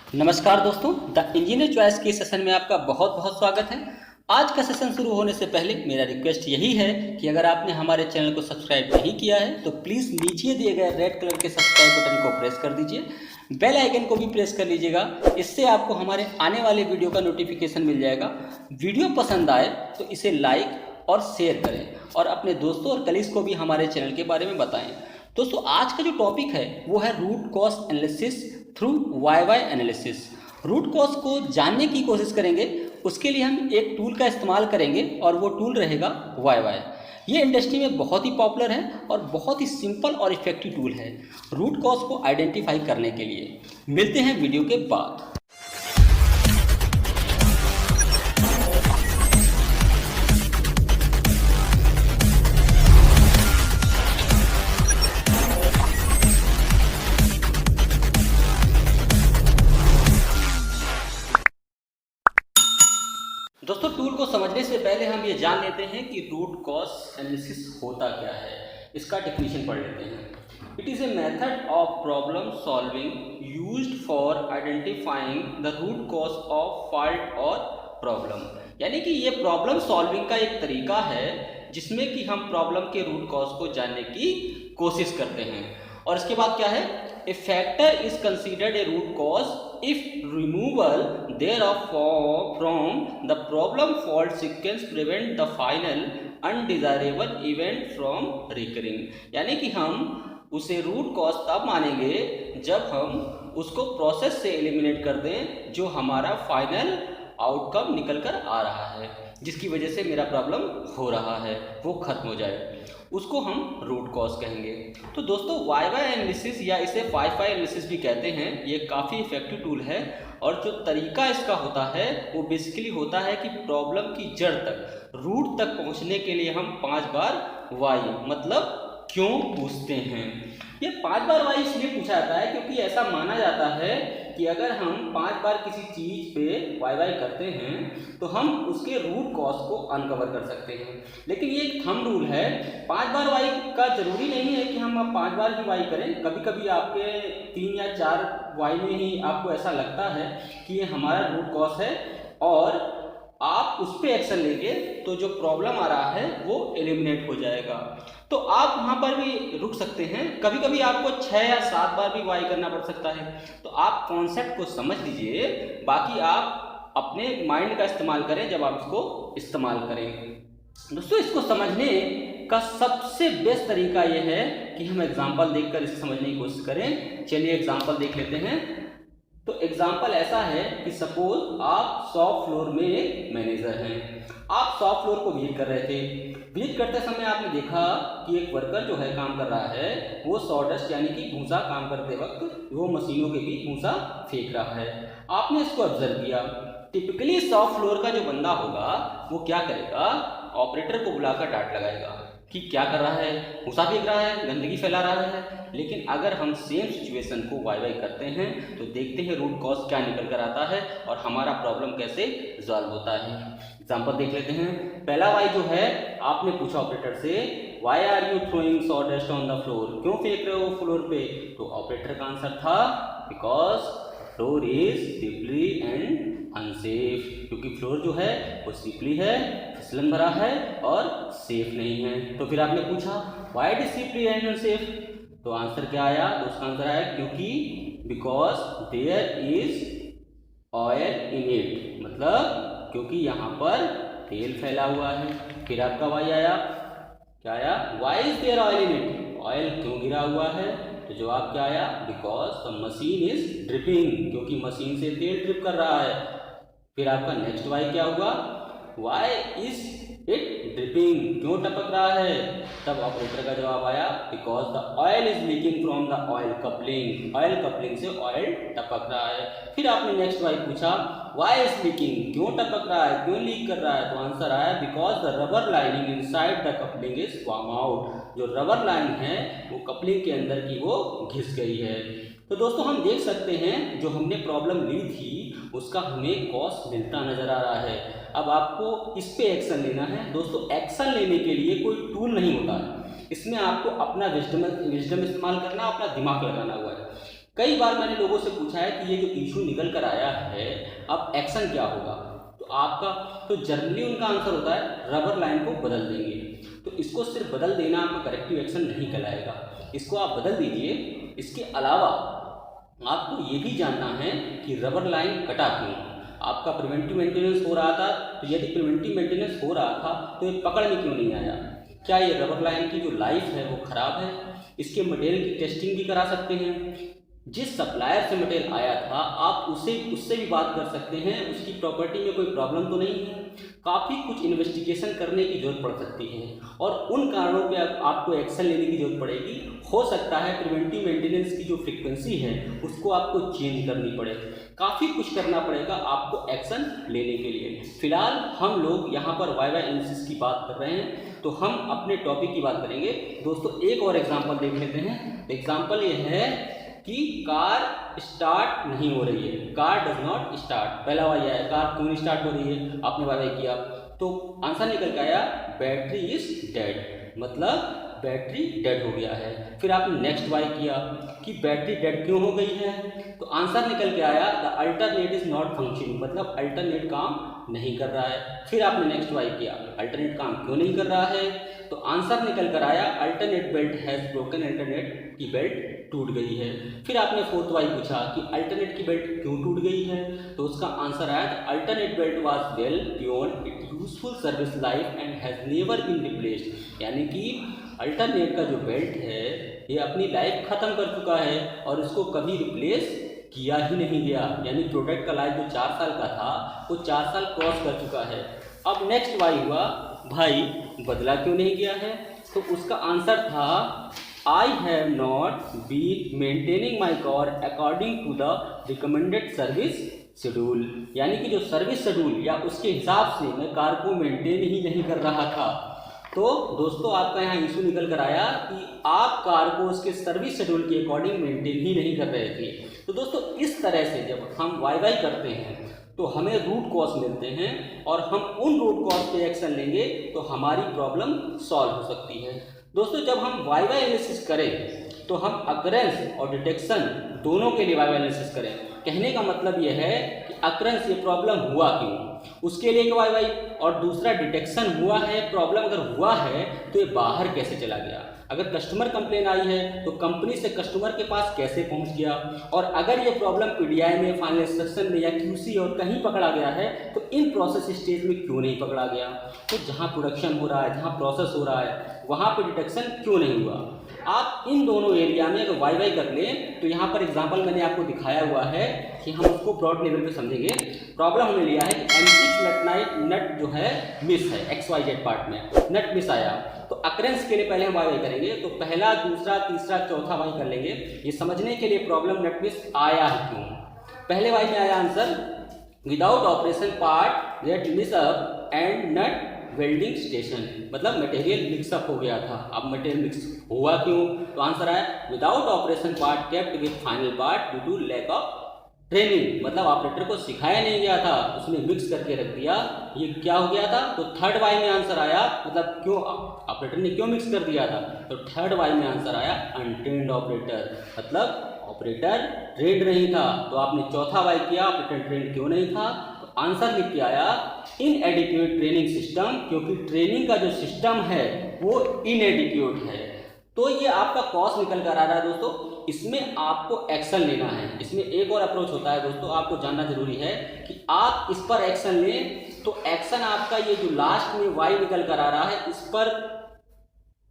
नमस्कार दोस्तों, the engineer choice के सेशन में आपका बहुत बहुत स्वागत है। आज का सेशन शुरू होने से पहले मेरा रिक्वेस्ट यही है कि अगर आपने हमारे चैनल को सब्सक्राइब नहीं किया है तो प्लीज़ नीचे दिए गए रेड कलर के सब्सक्राइब बटन को प्रेस कर दीजिए, बेल आइकन को भी प्रेस कर लीजिएगा। इससे आपको हमारे आने वाले वीडियो का नोटिफिकेशन मिल जाएगा। वीडियो पसंद आए तो इसे लाइक और शेयर करें और अपने दोस्तों और कलीग्स को भी हमारे चैनल के बारे में बताएं। दोस्तों, आज का जो टॉपिक है वो है root cause analysis through why analysis. Root cause को जानने की कोशिश करेंगे, उसके लिए हम एक टूल का इस्तेमाल करेंगे और वो टूल रहेगा वाई। ये इंडस्ट्री में बहुत ही पॉपुलर है और बहुत ही सिंपल और इफेक्टिव टूल है रूट कॉज को आइडेंटिफाई करने के लिए। मिलते हैं वीडियो के बाद। दोस्तों, टूल को समझने से पहले हम ये जान लेते हैं कि रूट कॉज एनालिसिस होता क्या है। इसका डेफिनेशन पढ़ लेते हैं। It is a method of problem solving used for identifying the root cause of fault or problem. यानी कि ये प्रॉब्लम सॉल्विंग का एक तरीका है जिसमें कि हम प्रॉब्लम के रूट कॉज को जानने की कोशिश करते हैं। और इसके बाद क्या है, a factor is considered a root cause if removal thereof from the problem fault sequence prevent the final undesirable event from recurring। यानी कि हम उसे रूट कॉज तब मानेंगे जब हम उसको प्रोसेस से एलिमिनेट कर दें जो हमारा फाइनल आउटकम निकल कर आ रहा है, जिसकी वजह से मेरा प्रॉब्लम हो रहा है वो खत्म हो जाए, उसको हम रूट कॉज कहेंगे। तो दोस्तों, वाई एनालिसिस या इसे 5 एनालिसिस भी कहते हैं, ये काफ़ी इफेक्टिव टूल है। और जो तरीका इसका होता है वो बेसिकली होता है कि प्रॉब्लम की जड़ तक, रूट तक पहुंचने के लिए हम 5 बार वाई मतलब क्यों पूछते हैं। ये 5 बार वाई इसलिए पूछा जाता है क्योंकि ऐसा माना जाता है कि अगर हम 5 बार किसी चीज़ पे वाई करते हैं तो हम उसके रूट कॉज को अनकवर कर सकते हैं। लेकिन ये एक थंब रूल है, 5 बार वाई का जरूरी नहीं है कि हम अब 5 बार ही वाई करें। कभी कभी आपके 3 या 4 वाई में ही आपको ऐसा लगता है कि ये हमारा रूट कॉज है और आप उस पर एक्शन लेंगे तो जो प्रॉब्लम आ रहा है वो एलिमिनेट हो जाएगा। तो आप वहाँ पर भी रुक सकते हैं। कभी कभी आपको 6 या 7 बार भी वाई करना पड़ सकता है। तो आप कॉन्सेप्ट को समझ लीजिए, बाकी आप अपने माइंड का इस्तेमाल करें जब आप इसको इस्तेमाल करें। दोस्तों, इसको समझने का सबसे बेस्ट तरीका यह है कि हम एग्जाम्पल देखकर इसे समझने की कोशिश करें। चलिए एग्जाम्पल देख लेते हैं। तो एग्जाम्पल ऐसा है कि सपोज आप शॉप फ्लोर में एक मैनेजर हैं। आप शॉप फ्लोर को विजिट कर रहे थे। विजिट करते समय आपने देखा कि एक वर्कर जो है काम कर रहा है वो सॉडस्ट यानी कि भूसा काम करते वक्त वो मशीनों के बीच भूसा फेंक रहा है। आपने इसको ऑब्जर्व किया। टिपिकली शॉप फ्लोर का जो बंदा होगा वो क्या करेगा, ऑपरेटर को बुलाकर डांट लगाएगा कि क्या कर रहा है, भूसा फेंक रहा है, गंदगी फैला रहा है। लेकिन अगर हम सेम सिचुएशन को वाई करते हैं तो देखते हैं रूट कॉज क्या निकल कर आता है और हमारा प्रॉब्लम कैसे रिजॉल्व होता है। एग्जांपल देख लेते हैं। पहला वाई जो है, आपने पूछा ऑपरेटर से why are you throwing sawdust on the floor, क्यों फेंक रहे हो फ्लोर पे। तो ऑपरेटर का आंसर था because floor is slippery and unsafe, क्योंकि फ्लोर जो है वो स्लिपरी है, फिसलन भरा है और सेफ नहीं है। तो फिर आपने पूछा why it is slippery and unsafe, तो आंसर क्या आया, तो उसका आंसर आया क्योंकि because there is oil in it, मतलब क्योंकि यहाँ पर तेल फैला हुआ है। फिर आपका वाई आया, क्या आया, why is there oil in it, oil क्यों गिरा हुआ है। तो जवाब क्या आया, because the machine is dripping, क्योंकि मशीन से तेल ड्रिप कर रहा है। फिर आपका नेक्स्ट वाई क्या हुआ, वाई इज इट ड्रिपिंग, क्यों टपक रहा है। तब ऑपरेटर का जवाब आया because the oil is leaking from the oil coupling, oil coupling से ऑयल टपक रहा है। फिर आपने नेक्स्ट वाई पूछा वाई इज लीकिंग, क्यों टपक रहा है, क्यों लीक कर रहा है। तो आंसर आया because the rubber lining inside the coupling is form out, जो रबर लाइन है वो कपलिंग के अंदर की वो घिस गई है। तो दोस्तों, हम देख सकते हैं जो हमने प्रॉब्लम ली थी उसका हमें कॉज मिलता नजर आ रहा है। अब आपको इस पे एक्शन लेना है। दोस्तों, एक्शन लेने के लिए कोई टूल नहीं होता है, इसमें आपको अपना विजडम इस्तेमाल करना, अपना दिमाग लगाना हुआ है। कई बार मैंने लोगों से पूछा है कि ये जो इशू निकल कर आया है अब एक्शन क्या होगा, तो आपका तो जनरली उनका आंसर होता है रबर लाइन को बदल देंगे। तो इसको सिर्फ बदल देना आपका करेक्टिव एक्शन नहीं कहलाएगा, इसको आप बदल दीजिए। इसके अलावा आपको ये भी जानना है कि रबर लाइन कटा क्यों। आपका प्रिवेंटिव मेंटेनेंस हो रहा था, तो यदि प्रिवेंटिव मेंटेनेंस हो रहा था तो ये पकड़ में क्यों नहीं आया? क्या ये रबर लाइन की जो लाइफ है वो ख़राब है? इसके मटेरियल की टेस्टिंग भी करा सकते हैं। जिस सप्लायर से मटेरियल आया था आप उससे भी बात कर सकते हैं, उसकी प्रॉपर्टी में कोई प्रॉब्लम तो नहीं है। काफ़ी कुछ इन्वेस्टिगेशन करने की जरूरत पड़ सकती है और उन कारणों पे आपको एक्शन लेने की जरूरत पड़ेगी। हो सकता है प्रिवेंटिव मेंटेनेंस की जो फ्रीक्वेंसी है उसको आपको चेंज करनी पड़े, काफ़ी कुछ करना पड़ेगा आपको एक्शन लेने के लिए। फिलहाल हम लोग यहाँ पर वाइवा एनालिसिस की बात कर रहे हैं, तो हम अपने टॉपिक की बात करेंगे। दोस्तों एक और एग्जाम्पल देख लेते हैं। एग्जाम्पल ये है कि कार स्टार्ट नहीं हो रही है, कार डज नॉट स्टार्ट। पहला वाई है कार क्यों नहीं स्टार्ट हो रही है, आपने वाई किया तो आंसर निकल के आया बैटरी इज डेड, मतलब बैटरी डेड हो गया है। फिर आपने नेक्स्ट वाई किया कि बैटरी डेड क्यों हो गई है, तो आंसर निकल के आया the alternate is not functioning, मतलब अल्टरनेट काम नहीं कर रहा है। फिर आपने नेक्स्ट वाई किया अल्टरनेट काम क्यों नहीं कर रहा है, तो आंसर निकल कर आया alternate belt has broken, alternate की बेल्ट टूट गई है। फिर आपने फोर्थ वाई पूछा कि अल्टरनेट की बेल्ट क्यों टूट गई है, तो उसका आंसर आया alternate belt was well beyond it useful service life and has never been replaced, यानी कि अल्टरनेट का जो बेल्ट है ये अपनी लाइफ ख़त्म कर चुका है और इसको कभी रिप्लेस किया ही नहीं गया, यानी प्रोडक्ट का लाइफ जो 4 साल का था वो 4 साल क्रॉस कर चुका है। अब नेक्स्ट वाई हुआ भाई बदला क्यों नहीं गया है, तो उसका आंसर था I have not been maintaining my car according to the recommended service schedule, यानी कि जो सर्विस शेड्यूल या उसके हिसाब से मैं कार को मेंटेन ही नहीं कर रहा था। तो दोस्तों आपका यहाँ इशू निकल कर आया कि आप कार को उसके सर्विस शेड्यूल के अकॉर्डिंग मेंटेन ही नहीं कर रहे थे। तो दोस्तों इस तरह से जब हम वाई करते हैं तो हमें रूट कॉज मिलते हैं और हम उन रूट कॉज पे एक्शन लेंगे तो हमारी प्रॉब्लम सॉल्व हो सकती है। दोस्तों जब हम वाई एनालिसिस करें तो हम अकरेंस और डिटेक्शन दोनों के लिए वाई एनालिसिस करें। कहने का मतलब यह है कि अकरेंस ये प्रॉब्लम हुआ क्यों, उसके लिए वाई, और दूसरा डिटेक्शन हुआ है, प्रॉब्लम अगर हुआ है तो ये बाहर कैसे चला गया। अगर कस्टमर कंप्लेन आई है तो कंपनी से कस्टमर के पास कैसे पहुंच गया, और अगर ये प्रॉब्लम पीडीआई में, फाइनल इंस्ट्रक्शन में या क्यूसी और कहीं पकड़ा गया है तो इन प्रोसेस स्टेज में क्यों नहीं पकड़ा गया। तो जहां प्रोडक्शन हो रहा है, जहां प्रोसेस हो रहा है वहां पे डिटेक्शन क्यों नहीं हुआ। आप इन दोनों एरिया में अगर वाई कर लें तो यहाँ पर एग्जाम्पल मैंने आपको दिखाया हुआ है कि हम उसको ब्रॉड लेवल पे समझेंगे। प्रॉब्लम हमने लिया है कि M6 नट जो है मिस है, XYZ पार्ट में नट मिस आया, तो अकरेंस के लिए पहले हम वाई करेंगे। तो पहला, दूसरा, तीसरा, चौथा वाई कर लेंगे ये समझने के लिए प्रॉब्लम नट मिस आया है क्यों। पहले वाई में आया answer without operation part get miss up and nut welding station, मतलब मटेरियल मिक्सअप हो गया था। अब मटेरियल मिक्स हुआ क्यों, तो आंसर आया without operation part kept with final part due to lack of training, मतलब ऑपरेटर को सिखाया नहीं गया था, उसने मिक्स करके रख दिया, ये क्या हो गया था। तो थर्ड वाई में आंसर आया, मतलब क्यों ऑपरेटर ने क्यों मिक्स कर दिया था, तो थर्ड वाई में आंसर आया अनट्रेन्ड ऑपरेटर, मतलब ऑपरेटर ट्रेंड नहीं था। तो आपने चौथा वाई किया ऑपरेटर ट्रेंड क्यों नहीं था, तो आंसर लिख के आया इनएडिक्वेट ट्रेनिंग सिस्टम, क्योंकि ट्रेनिंग का जो सिस्टम है वो इनएडिक्वेट है। तो ये आपका कॉस्ट निकल कर आ रहा है दोस्तों, इसमें आपको एक्शन लेना है। इसमें एक और अप्रोच होता है दोस्तों, आपको जानना जरूरी है कि आप इस पर एक्शन लें। तो एक्शन आपका ये जो लास्ट में वाई निकल कर आ रहा है इस पर,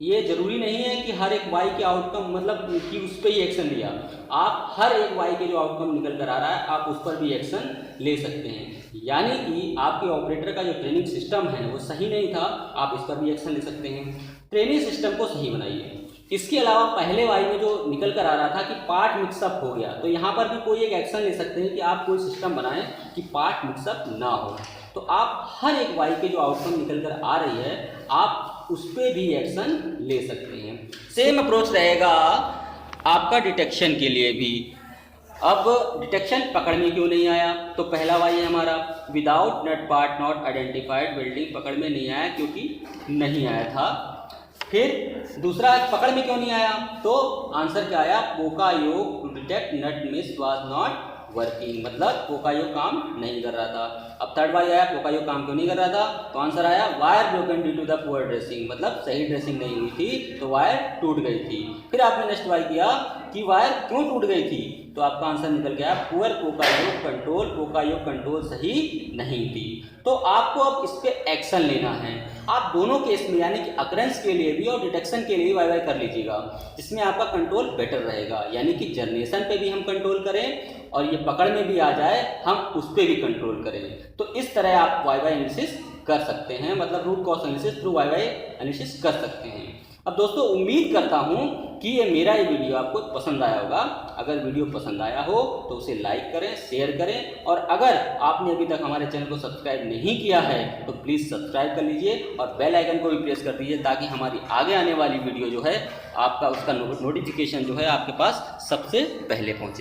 ये जरूरी नहीं है कि हर एक वाई के आउटकम मतलब कि उस पर ही एक्शन लिया, आप हर एक वाई के जो आउटकम निकल कर आ रहा है आप उस पर भी एक्शन ले सकते हैं। यानी कि आपके ऑपरेटर का जो ट्रेनिंग सिस्टम है वो सही नहीं था, आप इस पर भी एक्शन ले सकते हैं। ट्रेनिंग सिस्टम को सही बनाइए। इसके अलावा पहले वाई में जो निकल कर आ रहा था कि पार्ट मिक्सअप हो गया, तो यहाँ पर भी कोई एक एक्शन ले सकते हैं कि आप कोई सिस्टम बनाएं कि पार्ट मिक्सअप ना हो। तो आप हर एक वाई के जो आउटकम निकल कर आ रही है आप उस पर भी एक्शन ले सकते हैं। सेम अप्रोच रहेगा आपका डिटेक्शन के लिए भी। अब डिटेक्शन पकड़ में क्यों नहीं आया, तो पहला वाई है हमारा without nut part not identified, welding पकड़ में नहीं आया क्योंकि नहीं आया था। फिर दूसरा पकड़ में क्यों नहीं आया, तो आंसर क्या आया, poka yoke to detect nut miss was not working, मतलब पोकायोग काम नहीं कर रहा था। अब थर्ड वाई आया, पोकायोग काम क्यों नहीं कर रहा था, तो आंसर आया wire broken due to the poor dressing, मतलब सही ड्रेसिंग नहीं हुई थी तो वायर टूट गई थी। फिर आपने नेक्स्ट वाई किया कि वायर क्यों टूट गई थी, तो आपका आंसर निकल गया पुअर पोकायोग कंट्रोल, पोकायोग कंट्रोल सही नहीं थी। तो आपको अब इस पर एक्शन लेना है। आप दोनों केस में यानी कि अकरेंस के लिए भी और डिटेक्शन के लिए भी वाई वाई कर लीजिएगा, जिसमें आपका कंट्रोल बेटर रहेगा, यानी कि जनरेशन पे भी हम कंट्रोल करें और ये पकड़ में भी आ जाए हम उस पर भी कंट्रोल करें। तो इस तरह आप वाई वाई एनालिसिस कर सकते हैं, मतलब root cause analysis through why why analysis कर सकते हैं। अब दोस्तों उम्मीद करता हूँ कि मेरा ये वीडियो आपको पसंद आया होगा। अगर वीडियो पसंद आया हो तो उसे लाइक करें, शेयर करें, और अगर आपने अभी तक हमारे चैनल को सब्सक्राइब नहीं किया है तो प्लीज़ सब्सक्राइब कर लीजिए और बेल आइकन को भी प्रेस कर दीजिए, ताकि हमारी आगे आने वाली वीडियो जो है आपका उसका नोटिफिकेशन जो है आपके पास सबसे पहले पहुँचे।